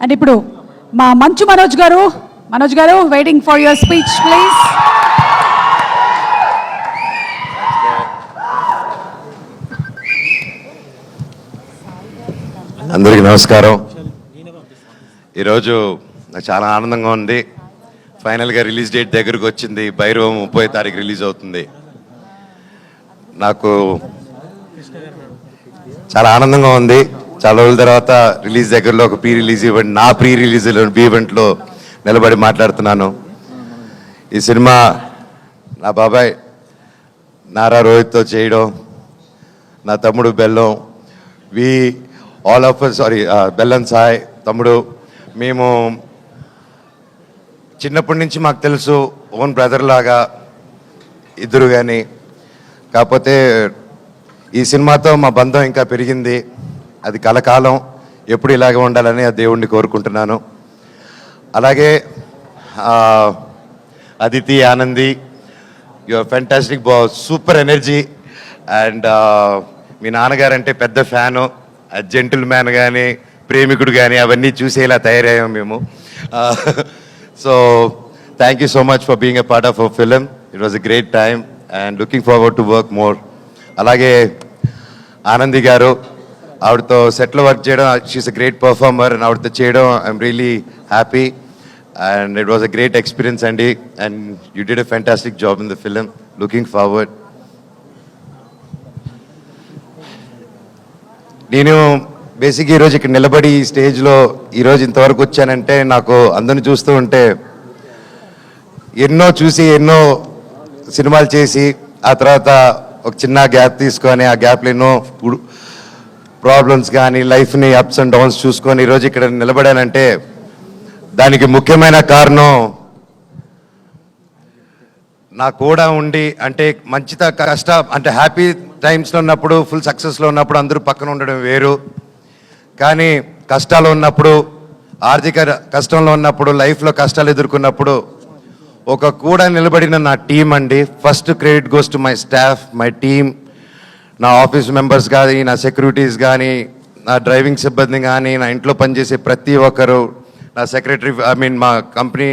And ఇప్పుడు మా మంచు మనోజ్ గారు waiting for your speech please. అందరికీ నమస్కారం. ఈరోజు నాకు చాలా ఆనందంగా ఉంది. ఫైనల్గా రిలీజ్ డేట్ దగ్గరకు వచ్చింది. భైరవం 30వ తారీఖు రిలీజ్ అవుతుంది. నాకు చాలా ఆనందంగా ఉంది. చాలా రోజుల తర్వాత రిలీజ్ దగ్గరలో ఒక ప్రీ రిలీజ్ ఈవెంట్, నా ప్రీ రిలీజ్ ఈవెంట్లో నిలబడి మాట్లాడుతున్నాను. ఈ సినిమా నా బాబాయ్ నారా రోహిత్తో చేయడం, నా తమ్ముడు బెల్లం, బెల్లం సాయ్ తమ్ముడు, మేము చిన్నప్పటి నుంచి మాకు తెలుసు, ఓన్ బ్రదర్ లాగా ఇద్దరు. కానీ కాకపోతే ఈ సినిమాతో మా బంధం ఇంకా పెరిగింది. అది కలకాలం ఎప్పుడు ఇలాగే ఉండాలని ఆ దేవుణ్ణి కోరుకుంటున్నాను. అలాగే Aditi, Anandi, your fantastic, super energy. And మీ నాన్నగారు అంటే పెద్ద ఫ్యాను. జెంటిల్ మ్యాన్ కానీ, ప్రేమికుడు కానీ అవన్నీ చూసేలా తయారయ్యాం మేము. So thank you so much for being a part of our film. It was a great time and looking forward to work more. అలాగే ఆనంది గారు, ఆవిడతో సెట్లో వర్క్ చేయడం, she is a great performer. And ఆవిడతో చేయడం I'm really happy and it was a great experience అండి. And you did a fantastic job in the film. Looking forward. నేను బేసిక్గా ఈరోజు ఇక్కడ నిలబడి ఈ స్టేజ్లో ఈరోజు ఇంతవరకు వచ్చానంటే, నాకు అందరిని చూస్తూ ఉంటే ఎన్నో చూసి ఎన్నో సినిమాలు చేసి ఆ తర్వాత ఒక చిన్న గ్యాప్ తీసుకొని ఆ గ్యాప్లో ఎన్నో ప్రాబ్లమ్స్ కానీ లైఫ్ని అప్స్ అండ్ డౌన్స్ చూసుకొని ఈరోజు ఇక్కడ నిలబడానంటే దానికి ముఖ్యమైన కారణం నా కూడా ఉండి, అంటే అంటే హ్యాపీ టైమ్స్లో ఉన్నప్పుడు, ఫుల్ సక్సెస్లో ఉన్నప్పుడు అందరూ పక్కన ఉండడం వేరు. కానీ కష్టాలు ఉన్నప్పుడు, ఆర్థిక కష్టంలో ఉన్నప్పుడు, లైఫ్లో కష్టాలు ఎదుర్కొన్నప్పుడు ఒక కూడా నిలబడిన నా టీం అండి. First credit goes to my staff, my team, నా ఆఫీస్ మెంబర్స్ కానీ, నా సెక్యూరిటీస్ కానీ, నా డ్రైవింగ్ సిబ్బంది కానీ, నా ఇంట్లో పనిచేసే ప్రతి ఒక్కరు, నా సెక్రటరీ, మా company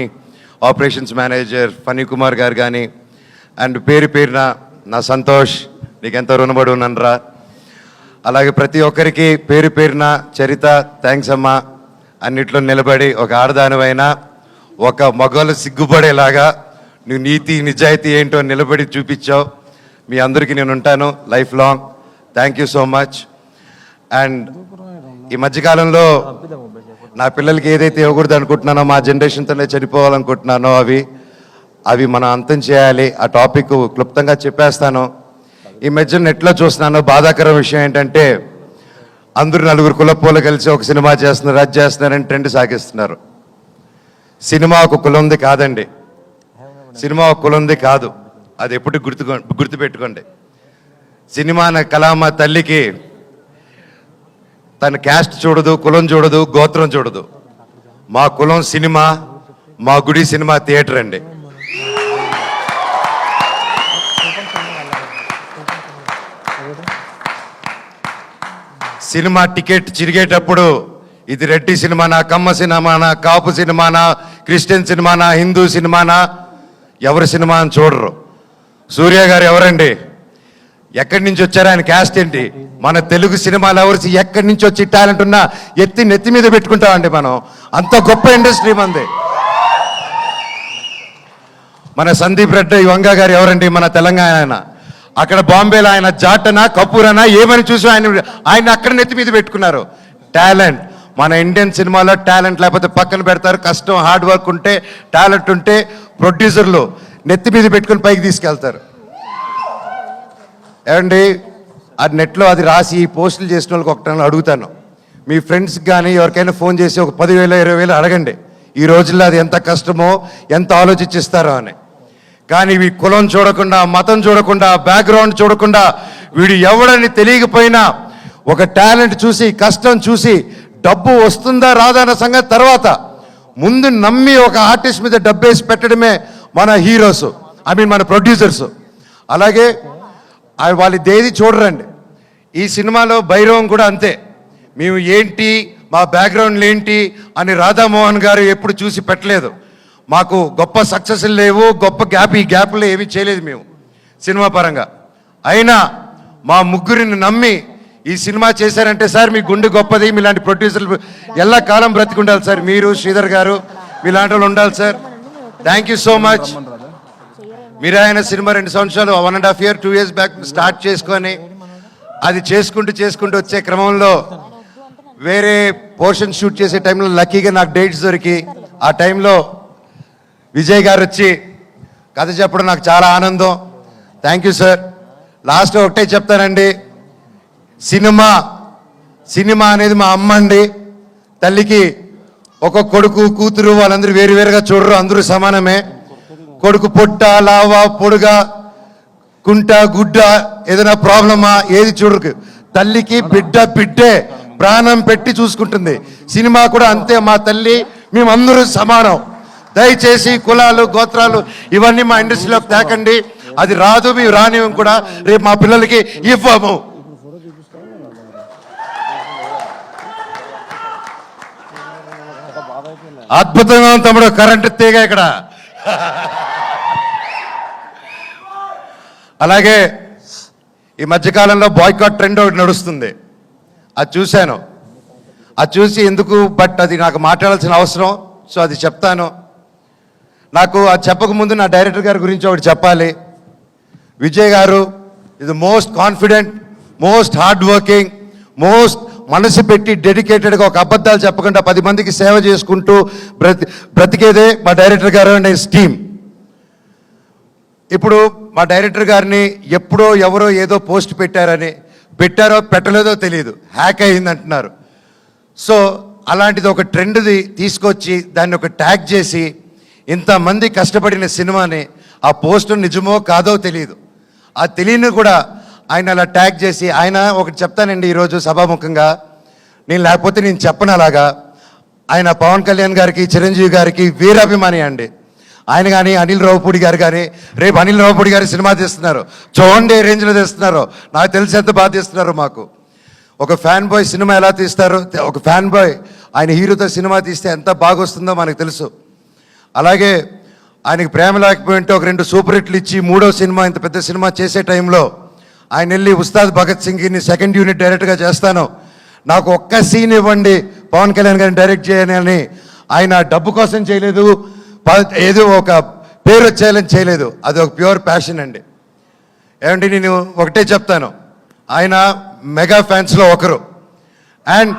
operations manager Phani Kumar గారు కానీ, అండ్ పేరున నా సంతోష్, నీకెంతో రుణపడి ఉన్నానురా. అలాగే ప్రతి ఒక్కరికి పేరున చరిత, థ్యాంక్స్ అమ్మా. అన్నిట్లో నిలబడి ఒక ఆడదానివైనా ఒక మగవాళ్ళు సిగ్గుపడేలాగా నువ్వు నీతి నిజాయితీ ఏంటో నిలబడి చూపించావు. మీ అందరికీ నేను ఉంటాను life long. Thank you so much. And ఈ మధ్యకాలంలో నా పిల్లలకి ఏదైతే ఇవ్వకూడదు అనుకుంటున్నానో, మా జనరేషన్తోనే చనిపోవాలనుకుంటున్నానో అవి మనం అంతం చేయాలి. ఆ టాపిక్ క్లుప్తంగా చెప్పేస్తాను. ఈ మధ్య నెట్లో చూస్తున్నాను, బాధాకర విషయం ఏంటంటే అందరూ నలుగురు కులపోలు కలిసి ఒక సినిమా చేస్తున్నారు, అది చేస్తున్నారని ట్రెండ్ సాగిస్తున్నారు. సినిమా ఒక కులంది కాదండి. సినిమా ఒక కులంది కాదు. అది ఎప్పుడు గుర్తుపెట్టుకోండి. సినిమా అనే కళామ తల్లికి తన క్యాస్ట్ చూడదు, కులం చూడదు, గోత్రం చూడదు. మా కులం సినిమా, మా గుడి సినిమా థియేటర్ అండి. సినిమా టికెట్ చిరిగేటప్పుడు ఇది రెడ్డి సినిమానా, కమ్మ సినిమానా, కాపు సినిమానా, క్రిస్టియన్ సినిమానా, హిందూ సినిమానా, ఎవరి సినిమా అని చూడరు. సూర్య గారు ఎవరండి, ఎక్కడి నుంచి వచ్చారు, ఆయన క్యాస్ట్ ఏంటి, మన తెలుగు సినిమాలు ఎవరు ఎక్కడి నుంచి వచ్చి టాలెంట్ ఉన్నా నెత్తి మీద పెట్టుకుంటామండి మనం. అంత గొప్ప ఇండస్ట్రీ మంది. మన సందీప్ రెడ్డి వంగ గారు ఎవరండి, మన తెలంగాణ ఆయన. అక్కడ బాంబేలో ఆయన జాటనా కపూరనా ఏమని చూసి ఆయన అక్కడ నెత్తి మీద పెట్టుకున్నారు. టాలెంట్ మన ఇండియన్ సినిమాలో టాలెంట్ లేకపోతే పక్కన పెడతారు. కష్టం, హార్డ్ వర్క్ ఉంటే, టాలెంట్ ఉంటే ప్రొడ్యూసర్లు నెత్తి మీద పెట్టుకుని పైకి తీసుకెళ్తారు. ఏమండి, అది నెట్లో అది రాసి పోస్టులు చేసిన వాళ్ళకి ఒకటి అడుగుతాను, మీ ఫ్రెండ్స్కి కానీ ఎవరికైనా ఫోన్ చేసి ఒక 10,000 20,000 అడగండి. ఈ రోజుల్లో అది ఎంత కష్టమో, ఎంత ఆలోచించిస్తారో అని. కానీ ఇవి కులం చూడకుండా, మతం చూడకుండా, బ్యాక్గ్రౌండ్ చూడకుండా, వీడు ఎవడని తెలియకపోయినా ఒక టాలెంట్ చూసి, కష్టం చూసి, డబ్బు వస్తుందా రాదా అన్న సంగతి తర్వాత ముందు నమ్మి ఒక ఆర్టిస్ట్ మీద డబ్బేసి పెట్టడమే మన హీరోస్, మన ప్రొడ్యూసర్స్. అలాగే వాళ్ళు దేది చూడరండి. ఈ సినిమాలో భైరవం కూడా అంతే. మేము ఏంటి మా బ్యాక్గ్రౌండ్లు ఏంటి అని రాధామోహన్ గారు ఎప్పుడు చూసి పెట్టలేదు. మాకు గొప్ప సక్సెస్లు లేవు, గొప్ప ఈ గ్యాప్లో ఏమీ చేయలేదు మేము సినిమా పరంగా. అయినా మా ముగ్గురిని నమ్మి ఈ సినిమా చేశారంటే సార్ మీ గుండె గొప్పది, మీలాంటి ప్రొడ్యూసర్లు ఎల్ల కాలం బ్రతికుండాలి సార్. మీరు శ్రీధర్ గారు మీలాంటి వాళ్ళు ఉండాలి sir. Thank you so much. మీరు ఆయన సినిమా 2 సంవత్సరాలు 1.5 year 2 years బ్యాక్ స్టార్ట్ చేసుకొని అది చేసుకుంటూ వచ్చే క్రమంలో వేరే పోర్షన్ షూట్ చేసే టైంలో లక్కీగా నాకు డేట్స్ దొరికి ఆ టైంలో విజయ్ గారు వచ్చి కథ చెప్పడం నాకు చాలా ఆనందం. Thank you sir. లాస్ట్ ఒకటే చెప్తానండి, సినిమా అనేది మా అమ్మ అండి. తల్లికి ఒక కొడుకు కూతురు వాళ్ళందరూ వేరువేరుగా చూడరు, అందరూ సమానమే. కొడుకు పొట్ట లావా పొడుగా కుంట గుడ్డ ఏదైనా ప్రాబ్లమా ఏది చూడరు. తల్లికి బిడ్డే ప్రాణం పెట్టి చూసుకుంటుంది. సినిమా కూడా అంతే, మా తల్లి మేమందరూ సమానం. దయచేసి కులాలు గోత్రాలు ఇవన్నీ మా ఇండస్ట్రీలోకి తేకండి, అది రాదు, మేము రానివ్వం కూడా, రేపు మా పిల్లలకి ఇవ్వము. అద్భుతంగా ఉంది తమ్ముడు, కరెంటు తీగ ఇక్కడ. అలాగే ఈ మధ్యకాలంలో బాయ్కాట్ ట్రెండ్ ఒకటి నడుస్తుంది, అది చూశాను. అది చూసి ఎందుకు, బట్ అది నాకు మాట్లాడాల్సిన అవసరం, సో అది చెప్తాను. నాకు అది చెప్పకముందు నా డైరెక్టర్ గారి గురించి ఒకటి చెప్పాలి. విజయ్ గారు ఇది most confident, most hard working, most మనసు పెట్టి డెడికేటెడ్గా ఒక అబద్ధాలు చెప్పకుండా 10 మందికి సేవ చేసుకుంటూ బ్రతికేదే మా డైరెక్టర్ గారు అండ్ హిస్ టీమ్. ఇప్పుడు మా డైరెక్టర్ గారిని ఎప్పుడో ఎవరో ఏదో పోస్ట్ పెట్టారో పెట్టలేదో తెలియదు, హ్యాక్ అయింది అంటున్నారు. సో అలాంటిది ఒక ట్రెండ్ది తీసుకొచ్చి దాన్ని ఒక ట్యాగ్ చేసి ఇంతమంది కష్టపడిన సినిమాని ఆ పోస్ట్ నిజమో కాదో తెలియదు, ఆ తెలియని కూడా ఆయన అలా ట్యాగ్ చేసి, ఆయన ఒకటి చెప్తానండి ఈరోజు సభాముఖంగా, నేను లేకపోతే నేను చెప్పను అలాగా. ఆయన పవన్ కళ్యాణ్ గారికి చిరంజీవి గారికి వీరాభిమాని అండి. ఆయన కానీ అనిల్ రావుపూడి గారు కానీ, రేపు అనిల్ రావుపూడి గారి సినిమా తీస్తున్నారు, చూడండి ఏ రేంజ్లో తీస్తున్నారు, నాకు తెలిసి ఎంత బాగా తీస్తున్నారు. మాకు ఒక ఫ్యాన్ బాయ్ సినిమా ఎలా తీస్తారో, ఒక ఫ్యాన్ బాయ్ ఆయన హీరోతో సినిమా తీస్తే ఎంత బాగా వస్తుందో మనకు తెలుసు. అలాగే ఆయనకి ప్రేమ లేకపోయింటే ఒక 2 సూపర్ హిట్లు ఇచ్చి 3వ సినిమా ఇంత పెద్ద సినిమా చేసే టైంలో ఆయన వెళ్ళి ఉస్తాద్ భగత్ సింగ్ని 2nd యూనిట్ డైరెక్ట్గా చేస్తాను, నాకు ఒక్క సీన్ ఇవ్వండి పవన్ కళ్యాణ్ గారిని డైరెక్ట్ చేయని ఆయన డబ్బు కోసం చేయలేదు, ఏదో ఒక పేరు వచ్చేయాలని చేయలేదు, అది ఒక ప్యూర్ ప్యాషన్ అండి. ఏమంటే నేను ఒకటే చెప్తాను, ఆయన మెగా ఫ్యాన్స్లో ఒకరు, అండ్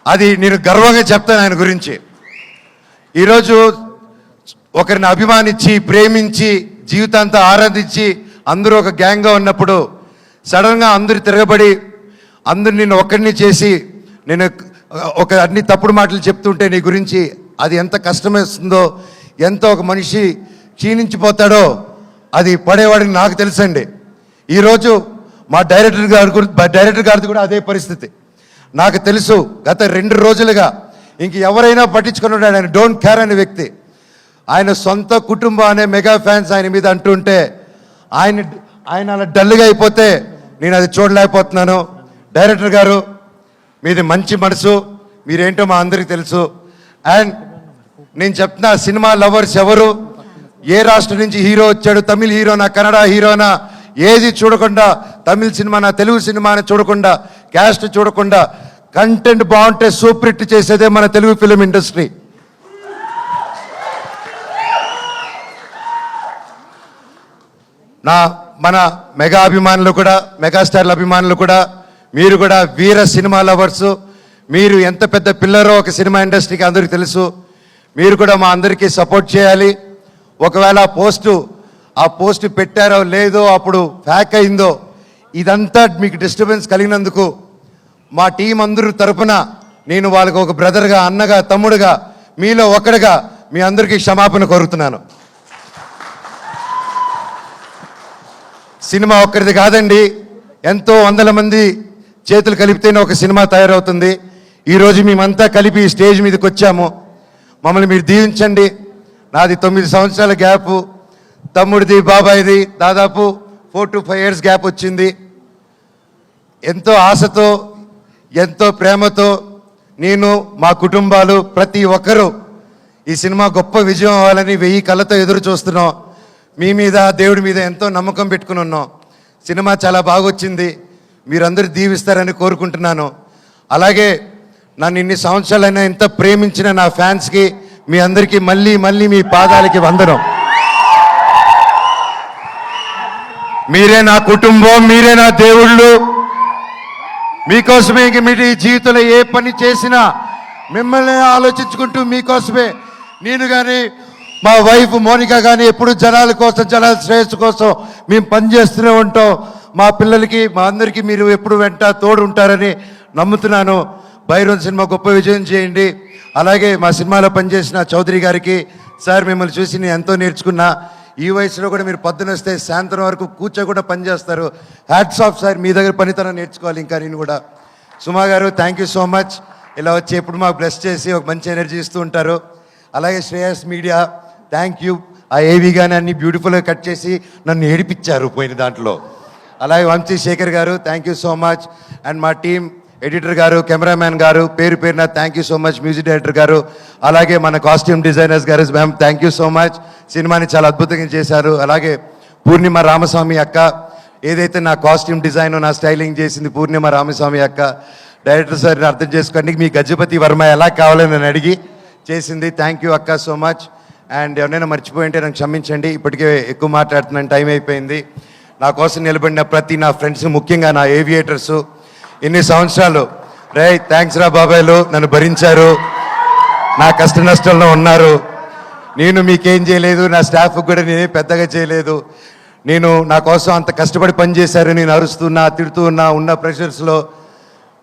అది నేను గర్వంగా చెప్తాను ఆయన గురించి. ఈరోజు ఒకరిని అభిమానించి ప్రేమించి జీవితాంతా ఆరాధించి అందరూ ఒక గ్యాంగ్గా ఉన్నప్పుడు సడన్గా అందరు తిరగబడి అందరు నిన్ను ఒక్కడిని చేసి నేను ఒక అన్ని తప్పుడు మాటలు చెప్తుంటే నీ గురించి అది ఎంత కష్టమేస్తుందో, ఎంత ఒక మనిషి క్షీణించిపోతాడో అది పడేవాడికి నాకు తెలుసండి. ఈరోజు మా డైరెక్టర్ గారిది కూడా అదే పరిస్థితి నాకు తెలుసు. గత 2 రోజులుగా ఇంక ఎవరైనా పట్టించుకున్నాడు, ఆయన డోంట్ కేర్ అనే వ్యక్తి. ఆయన సొంత కుటుంబం అనే మెగా ఫ్యాన్స్ ఆయన మీద అంటుంటే ఆయన అలా డల్గా అయిపోతే నేను అది చూడలేకపోతున్నాను. డైరెక్టర్ గారు మీది మంచి మనసు, మీరేంటో మా అందరికీ తెలుసు. అండ్ నేను చెప్తున్నా, సినిమా లవర్స్ ఎవరు, ఏ రాష్ట్రం నుంచి హీరో వచ్చాడు, తమిళ హీరోనా కన్నడ హీరోనా ఏది చూడకుండా, తమిళ సినిమానా తెలుగు సినిమాని చూడకుండా, క్యాస్ట్ చూడకుండా, కంటెంట్ బాగుంటే సూపర్ హిట్ చేసేదే మన తెలుగు ఫిలిం ఇండస్ట్రీ. మన మెగా అభిమానులు కూడా, మెగాస్టార్ల అభిమానులు కూడా, మీరు కూడా వీర సినిమా లవర్సు, మీరు ఎంత పెద్ద పిల్లరో ఒక సినిమా ఇండస్ట్రీకి అందరికీ తెలుసు. మీరు కూడా మా అందరికీ సపోర్ట్ చేయాలి. ఒకవేళ ఆ పోస్టు పెట్టారో లేదో, అప్పుడు హ్యాక్ అయిందో, ఇదంతా మీకు డిస్టర్బెన్స్ కలిగినందుకు మా టీం అందరూ తరపున నేను వాళ్ళకి ఒక బ్రదర్గా, అన్నగా, తమ్ముడుగా, మీలో ఒకడుగా మీ అందరికీ క్షమాపణ కోరుతున్నాను. సినిమా ఒక్కరిది కాదండి, ఎంతో వందల మంది చేతులు కలిపితేనే ఒక సినిమా తయారవుతుంది. ఈరోజు మేమంతా కలిపి ఈ స్టేజ్ మీదకి వచ్చాము, మమ్మల్ని మీరు దీవించండి. నాది 9 సంవత్సరాల గ్యాపు, తమ్ముడిది బాబాయిది దాదాపు 4 to 5 years గ్యాప్ వచ్చింది. ఎంతో ఆశతో, ఎంతో ప్రేమతో నేను మా కుటుంబాలు ప్రతి ఒక్కరూ ఈ సినిమా గొప్ప విజయం అవ్వాలని 1000 కళ్ళతో ఎదురు చూస్తున్నాం. మీ మీద దేవుడి మీద ఎంతో నమ్మకం పెట్టుకుని ఉన్నాం. సినిమా చాలా బాగొచ్చింది, మీరందరూ దీవిస్తారని కోరుకుంటున్నాను. అలాగే నన్ను ఇన్ని సంవత్సరాలైనా ఇంత ప్రేమించిన నా ఫ్యాన్స్కి మీ అందరికీ మళ్ళీ మళ్ళీ మీ పాదాలకి వందనం. మీరే నా కుటుంబం, మీరే నా దేవుళ్ళు. మీకోసమే ఇంక మీరు ఈ జీవితంలో ఏ పని చేసినా మిమ్మల్ని ఆలోచించుకుంటూ మీకోసమే నేను కానీ మా వైఫ్ మోనికా కానీ ఎప్పుడు జనాల కోసం, జనాల శ్రేయస్సు కోసం మేము పనిచేస్తూనే ఉంటాం. మా పిల్లలకి మా అందరికీ మీరు ఎప్పుడు వెంట తోడు ఉంటారని నమ్ముతున్నాను. భైరవన్ సినిమా గొప్ప విజయం చేయండి. అలాగే మా సినిమాలో పనిచేసిన చౌదరి గారికి, సార్ మిమ్మల్ని చూసి నేను ఎంతో నేర్చుకున్నా. ఈ వయసులో కూడా మీరు పొద్దున వస్తే సాయంత్రం వరకు కూడా పనిచేస్తారు. హ్యాట్స్ ఆఫ్ సార్, మీ దగ్గర పనితనం నేర్చుకోవాలి ఇంకా నేను కూడా. సుమా గారు థ్యాంక్ యూ సో మచ్. ఇలా వచ్చి ఎప్పుడు మాకు బ్లెస్ చేసి ఒక మంచి ఎనర్జీ ఇస్తూ ఉంటారు. అలాగే శ్రేయస్ మీడియా థ్యాంక్ యూ. ఆ ఏవి కానీ అన్ని బ్యూటిఫుల్గా కట్ చేసి నన్ను ఏడిపించారు పోయిన దాంట్లో. అలాగే వంశీ శేఖర్ గారు thank you so much. And మా టీం ఎడిటర్ గారు, కెమెరామ్యాన్ గారు, పేరు పేరున thank you so much. Music director గారు, అలాగే మన కాస్ట్యూమ్ డిజైనర్స్ గారు, ma'am thank you so much. సినిమాని చాలా అద్భుతంగా చేశారు. అలాగే పూర్ణిమ రామస్వామి అక్క, ఏదైతే నా కాస్ట్యూమ్ డిజైన్ నా స్టైలింగ్ చేసింది పూర్ణిమ రామస్వామి అక్క. డైరెక్టర్ సార్ని అర్థం చేసుకోండి, మీ గజపతి వర్మ ఎలా కావాలని నన్ను అడిగి చేసింది. థ్యాంక్ యూ అక్క సో మచ్. అండ్ ఎవరైనా మర్చిపోయింటే నాకు క్షమించండి, ఇప్పటికే ఎక్కువ మాట్లాడుతున్నాను, టైం అయిపోయింది. నా కోసం నిలబడిన ప్రతి నా ఫ్రెండ్స్, ముఖ్యంగా నా ఏవియేటర్సు, ఇన్ని సంవత్సరాలు థ్యాంక్స్ రా బాబాయ్లు, నన్ను భరించారు, నా కష్ట నష్టంలో ఉన్నారు. నేను మీకేం చేయలేదు, నా స్టాఫ్కి కూడా నేనే పెద్దగా చేయలేదు. నేను నా కోసం అంత కష్టపడి పనిచేశారు. నేను అరుస్తున్నా, తిడుతూ ఉన్న ప్రెషర్స్లో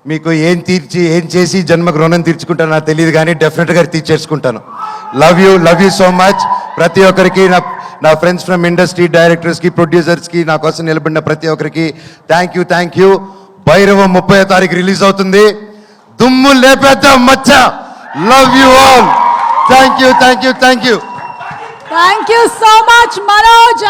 మీకు ఏం చేసి జన్మకు రుణం తీర్చుకుంటానో నాకు తెలియదు, కానీ డెఫినెట్గా తీర్చేసుకుంటాను. Love you so much. ప్రతి ఒక్కరికి నా ఫ్రెండ్స్ ఫ్రమ్ ఇండస్ట్రీ, డైరెక్టర్స్కి, ప్రొడ్యూసర్స్కి, నా కోసం నిలబడిన ప్రతి ఒక్కరికి థ్యాంక్ యూ. భైరవం 30వ తారీఖు రిలీజ్ అవుతుంది. దుమ్ము లేపేద్దాం మచ్చ. Love you all. Thank you thank you so much Manoj.